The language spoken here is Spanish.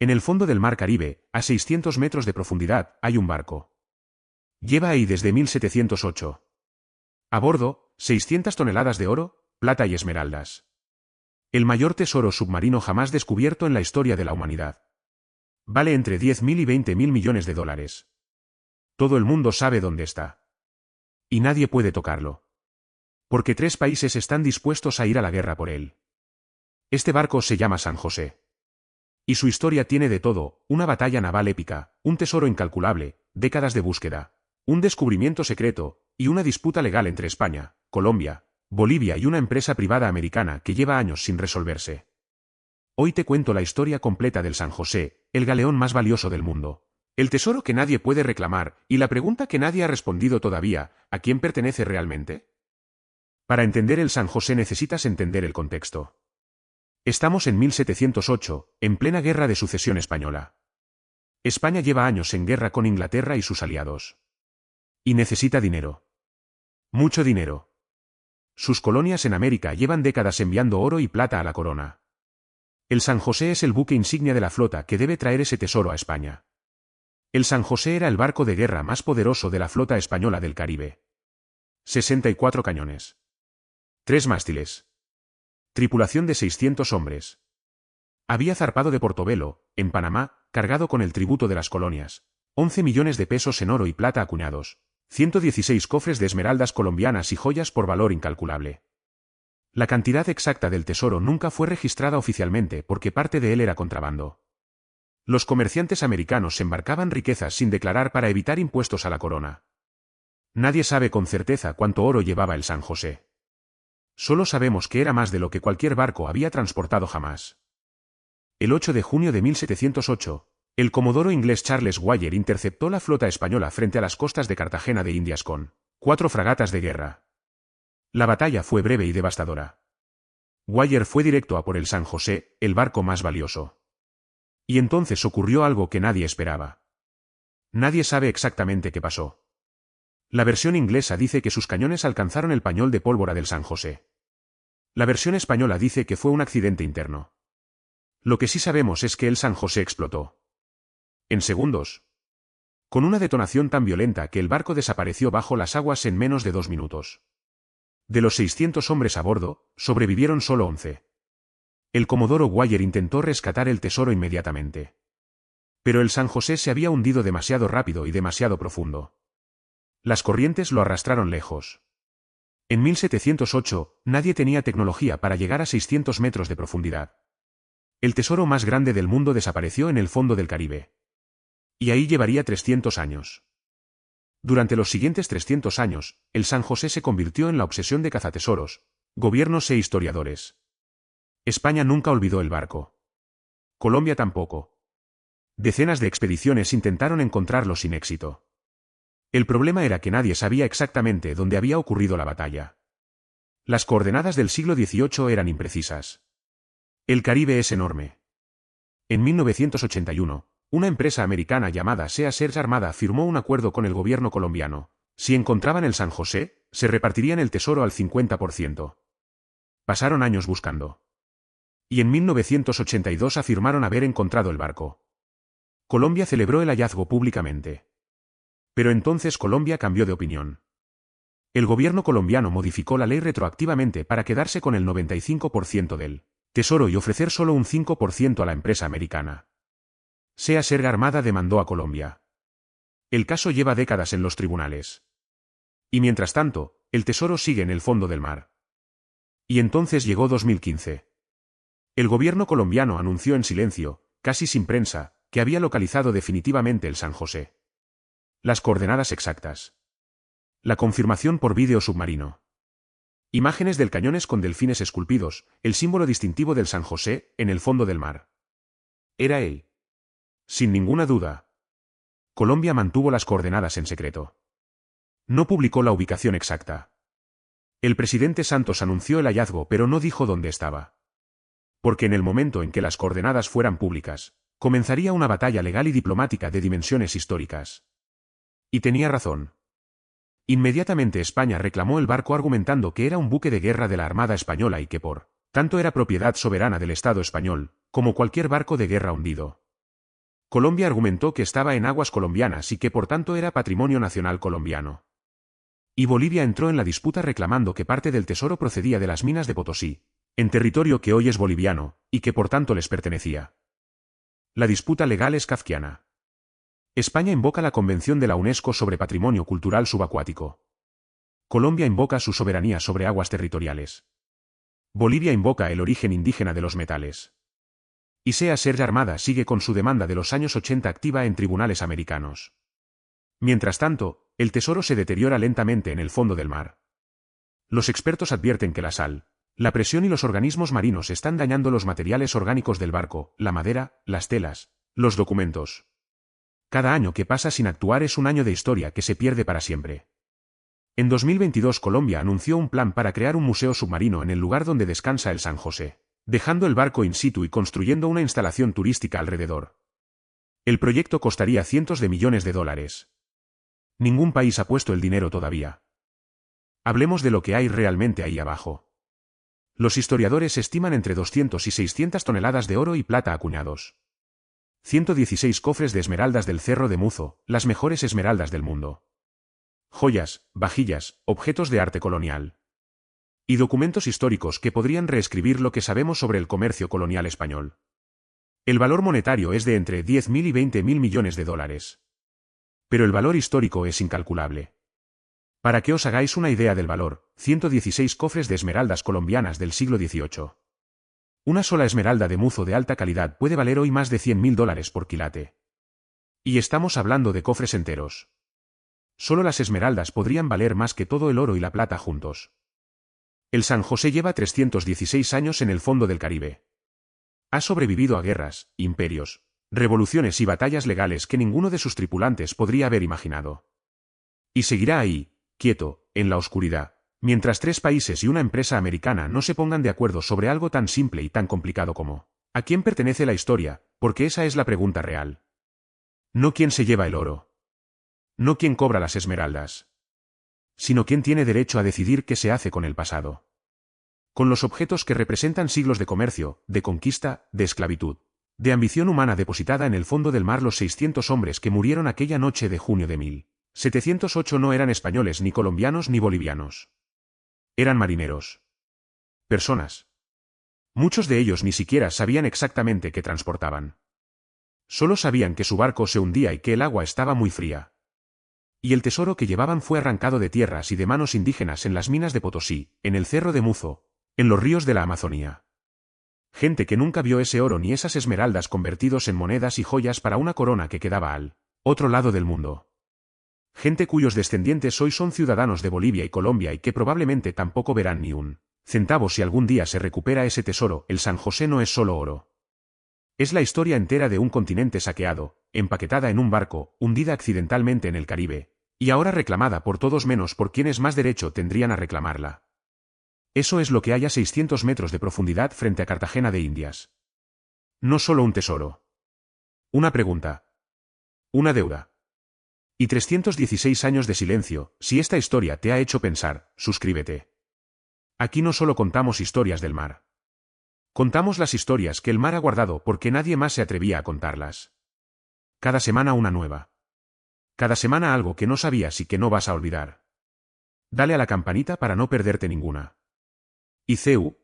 En el fondo del mar Caribe, a 600 metros de profundidad, hay un barco. Lleva ahí desde 1708. A bordo, 600 toneladas de oro, plata y esmeraldas. El mayor tesoro submarino jamás descubierto en la historia de la humanidad. Vale entre 10.000 y 20.000 millones de dólares. Todo el mundo sabe dónde está. Y nadie puede tocarlo. Porque 3 países están dispuestos a ir a la guerra por él. Este barco se llama San José. Y su historia tiene de todo: una batalla naval épica, un tesoro incalculable, décadas de búsqueda, un descubrimiento secreto, y una disputa legal entre España, Colombia, Bolivia y una empresa privada americana que lleva años sin resolverse. Hoy te cuento la historia completa del San José, el galeón más valioso del mundo. El tesoro que nadie puede reclamar, y la pregunta que nadie ha respondido todavía: ¿a quién pertenece realmente? Para entender el San José necesitas entender el contexto. Estamos en 1708, en plena Guerra de Sucesión Española. España lleva años en guerra con Inglaterra y sus aliados. Y necesita dinero. Mucho dinero. Sus colonias en América llevan décadas enviando oro y plata a la corona. El San José es el buque insignia de la flota que debe traer ese tesoro a España. El San José era el barco de guerra más poderoso de la flota española del Caribe. 64 cañones. 3 mástiles. Tripulación de 600 hombres. Había zarpado de Portobelo, en Panamá, cargado con el tributo de las colonias, 11 millones de pesos en oro y plata acuñados, 116 cofres de esmeraldas colombianas y joyas por valor incalculable. La cantidad exacta del tesoro nunca fue registrada oficialmente porque parte de él era contrabando. Los comerciantes americanos embarcaban riquezas sin declarar para evitar impuestos a la corona. Nadie sabe con certeza cuánto oro llevaba el San José. Solo sabemos que era más de lo que cualquier barco había transportado jamás. El 8 de junio de 1708, el comodoro inglés Charles Wyatt interceptó la flota española frente a las costas de Cartagena de Indias con 4 fragatas de guerra. La batalla fue breve y devastadora. Wyatt fue directo a por el San José, el barco más valioso. Y entonces ocurrió algo que nadie esperaba. Nadie sabe exactamente qué pasó. La versión inglesa dice que sus cañones alcanzaron el pañol de pólvora del San José. La versión española dice que fue un accidente interno. Lo que sí sabemos es que el San José explotó. En segundos. Con una detonación tan violenta que el barco desapareció bajo las aguas en menos de 2 minutos. De los 600 hombres a bordo, sobrevivieron solo 11. El comodoro Wyatt intentó rescatar el tesoro inmediatamente. Pero el San José se había hundido demasiado rápido y demasiado profundo. Las corrientes lo arrastraron lejos. En 1708, nadie tenía tecnología para llegar a 600 metros de profundidad. El tesoro más grande del mundo desapareció en el fondo del Caribe. Y ahí llevaría 300 años. Durante los siguientes 300 años, el San José se convirtió en la obsesión de cazatesoros, gobiernos e historiadores. España nunca olvidó el barco. Colombia tampoco. Decenas de expediciones intentaron encontrarlo sin éxito. El problema era que nadie sabía exactamente dónde había ocurrido la batalla. Las coordenadas del siglo XVIII eran imprecisas. El Caribe es enorme. En 1981, una empresa americana llamada Sea Search Armada firmó un acuerdo con el gobierno colombiano. Si encontraban el San José, se repartirían el tesoro al 50%. Pasaron años buscando. Y en 1982 afirmaron haber encontrado el barco. Colombia celebró el hallazgo públicamente. Pero entonces Colombia cambió de opinión. El gobierno colombiano modificó la ley retroactivamente para quedarse con el 95% del tesoro y ofrecer solo un 5% a la empresa americana. Sea Search Armada demandó a Colombia. El caso lleva décadas en los tribunales. Y mientras tanto, el tesoro sigue en el fondo del mar. Y entonces llegó 2015. El gobierno colombiano anunció en silencio, casi sin prensa, que había localizado definitivamente el San José. Las coordenadas exactas. La confirmación por vídeo submarino. Imágenes del cañones con delfines esculpidos, el símbolo distintivo del San José, en el fondo del mar. Era él. Sin ninguna duda. Colombia mantuvo las coordenadas en secreto. No publicó la ubicación exacta. El presidente Santos anunció el hallazgo pero no dijo dónde estaba. Porque en el momento en que las coordenadas fueran públicas, comenzaría una batalla legal y diplomática de dimensiones históricas. Y tenía razón. Inmediatamente España reclamó el barco argumentando que era un buque de guerra de la Armada Española y que por tanto era propiedad soberana del Estado español, como cualquier barco de guerra hundido. Colombia argumentó que estaba en aguas colombianas y que por tanto era patrimonio nacional colombiano. Y Bolivia entró en la disputa reclamando que parte del tesoro procedía de las minas de Potosí, en territorio que hoy es boliviano, y que por tanto les pertenecía. La disputa legal es kafkiana. España invoca la Convención de la UNESCO sobre Patrimonio Cultural Subacuático. Colombia invoca su soberanía sobre aguas territoriales. Bolivia invoca el origen indígena de los metales. Y Sea Serra Armada sigue con su demanda de los años 80 activa en tribunales americanos. Mientras tanto, el tesoro se deteriora lentamente en el fondo del mar. Los expertos advierten que la sal, la presión y los organismos marinos están dañando los materiales orgánicos del barco, la madera, las telas, los documentos. Cada año que pasa sin actuar es un año de historia que se pierde para siempre. En 2022 Colombia anunció un plan para crear un museo submarino en el lugar donde descansa el San José, dejando el barco in situ y construyendo una instalación turística alrededor. El proyecto costaría cientos de millones de dólares. Ningún país ha puesto el dinero todavía. Hablemos de lo que hay realmente ahí abajo. Los historiadores estiman entre 200 y 600 toneladas de oro y plata acuñados. 116 cofres de esmeraldas del Cerro de Muzo, las mejores esmeraldas del mundo. Joyas, vajillas, objetos de arte colonial. Y documentos históricos que podrían reescribir lo que sabemos sobre el comercio colonial español. El valor monetario es de entre 10.000 y 20.000 millones de dólares. Pero el valor histórico es incalculable. Para que os hagáis una idea del valor, 116 cofres de esmeraldas colombianas del siglo XVIII. Una sola esmeralda de Muzo de alta calidad puede valer hoy más de 100.000 dólares por quilate. Y estamos hablando de cofres enteros. Solo las esmeraldas podrían valer más que todo el oro y la plata juntos. El San José lleva 316 años en el fondo del Caribe. Ha sobrevivido a guerras, imperios, revoluciones y batallas legales que ninguno de sus tripulantes podría haber imaginado. Y seguirá ahí, quieto, en la oscuridad, mientras 3 países y una empresa americana no se pongan de acuerdo sobre algo tan simple y tan complicado como ¿a quién pertenece la historia? Porque esa es la pregunta real. No quién se lleva el oro. No quién cobra las esmeraldas. Sino quién tiene derecho a decidir qué se hace con el pasado. Con los objetos que representan siglos de comercio, de conquista, de esclavitud, de ambición humana depositada en el fondo del mar. Los 600 hombres que murieron aquella noche de junio de 1708 no eran españoles ni colombianos ni bolivianos. Eran marineros. Personas. Muchos de ellos ni siquiera sabían exactamente qué transportaban. Solo sabían que su barco se hundía y que el agua estaba muy fría. Y el tesoro que llevaban fue arrancado de tierras y de manos indígenas en las minas de Potosí, en el Cerro de Muzo, en los ríos de la Amazonía. Gente que nunca vio ese oro ni esas esmeraldas convertidos en monedas y joyas para una corona que quedaba al otro lado del mundo. Gente cuyos descendientes hoy son ciudadanos de Bolivia y Colombia y que probablemente tampoco verán ni un centavo si algún día se recupera ese tesoro. El San José no es solo oro. Es la historia entera de un continente saqueado, empaquetada en un barco, hundida accidentalmente en el Caribe, y ahora reclamada por todos menos por quienes más derecho tendrían a reclamarla. Eso es lo que hay a 600 metros de profundidad frente a Cartagena de Indias. No solo un tesoro. Una pregunta. Una deuda. Y 316 años de silencio. Si esta historia te ha hecho pensar, suscríbete. Aquí no solo contamos historias del mar. Contamos las historias que el mar ha guardado porque nadie más se atrevía a contarlas. Cada semana una nueva. Cada semana algo que no sabías y que no vas a olvidar. Dale a la campanita para no perderte ninguna. ICEU,